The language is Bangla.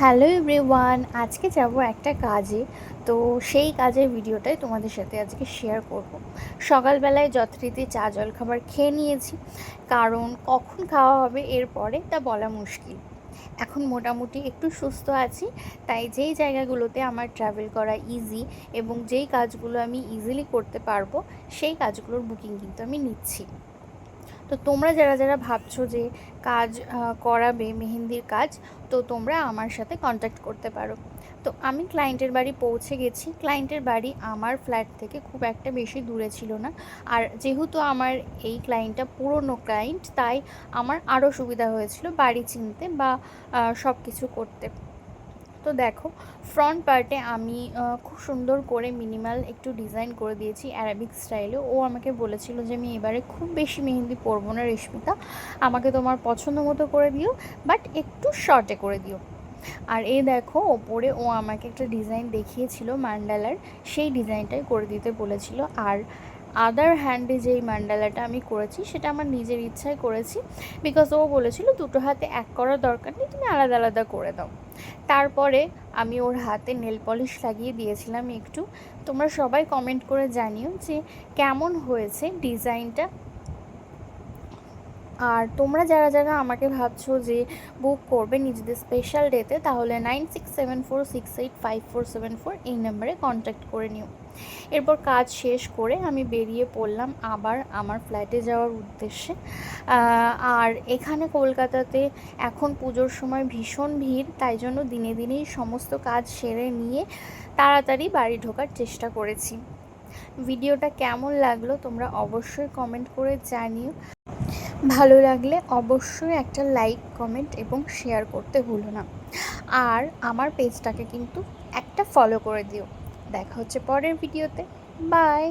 হ্যালো এভরিওয়ান, আজকে যাব একটা কাজে। তো সেই কাজের ভিডিওটাই তোমাদের সাথে আজকে শেয়ার করব। সকালবেলায় যথারীতি চা জলখাবার খেয়ে নিয়েছি, কারণ কখন খাওয়া হবে এরপরে তা বলা মুশকিল। এখন মোটামুটি একটু সুস্থ আছি, তাই যেই জায়গাগুলোতে আমার ট্রাভেল করা ইজি এবং যেই কাজগুলো আমি ইজিলি করতে পারবো সেই কাজগুলোর বুকিং কিন্তু আমি নিচ্ছি। তো তোমরা যারা যারা ভাবছো যে কাজ করাবে মেহেন্দির কাজ, তো তোমরা আমার সাথে কন্ট্যাক্ট করতে পারো। তো আমি ক্লায়েন্টের বাড়ি পৌঁছে গেছি। ক্লায়েন্টের বাড়ি আমার ফ্ল্যাট থেকে খুব একটা বেশি দূরে ছিল না। আর যেহেতু আমার এই ক্লায়েন্টটা পুরনো ক্লায়েন্ট, তাই আমার আরও সুবিধা হয়েছিল বাড়ি চিনতে বা সব কিছু করতে। তো দেখো, ফ্রন্ট পার্টে আমি খুব সুন্দর করে মিনিমাল একটু ডিজাইন করে দিয়েছি অ্যারাবিক স্টাইলে। ও আমাকে বলেছিল যে আমি এবারে খুব বেশি মেহেন্দি পরবো না রেশমিতা, আমাকে তোমার পছন্দ মতো করে দিও, বাট একটু শর্টে করে দিও। আর এই দেখো, ওপরে ও আমাকে একটা ডিজাইন দেখিয়েছিল মান্ডালার, সেই ডিজাইনটাই করে দিতে বলেছিল। আর আদার হ্যান্ডে যেই মান্ডালাটা আমি করেছি সেটা আমার নিজের ইচ্ছায় করেছি, বিকজ ও বলেছিল দুটো হাতে এক করার দরকার নেই, তুমি আলাদা আলাদা করে দাও। তারপরে আমি ওর হাতে নেল পলিশ লাগিয়ে দিয়েছিলাম একটু। তোমরা সবাই কমেন্ট করে জানিও যে কেমন হয়েছে ডিজাইনটা। আর তোমরা যারা যারা আমাকে ভাবছো যে বুক করবে নিজেদের স্পেশাল ডেতে, তাহলে 9674685474 এই নাম্বারে কন্ট্যাক্ট করে নিও। এরপর কাজ শেষ করে আমি বেরিয়ে পড়লাম আবার আমার ফ্ল্যাটে যাওয়ার উদ্দেশ্যে। আর এখানে কলকাতাতে এখন পুজোর সময় ভীষণ ভিড়, তাই জন্য দিনে দিনেই সমস্ত কাজ সেরে নিয়ে তাড়াতাড়ি বাড়ি ঢোকার চেষ্টা করেছি। ভিডিওটা কেমন লাগলো তোমরা অবশ্যই কমেন্ট করে জানিও। ভালো লাগলে অবশ্যই একটা লাইক, কমেন্ট এবং শেয়ার করতে ভুলো না। আর আমার পেজটাকে কিন্তু একটা ফলো করে দিও। দেখা হচ্ছে পরের ভিডিওতে। বাই।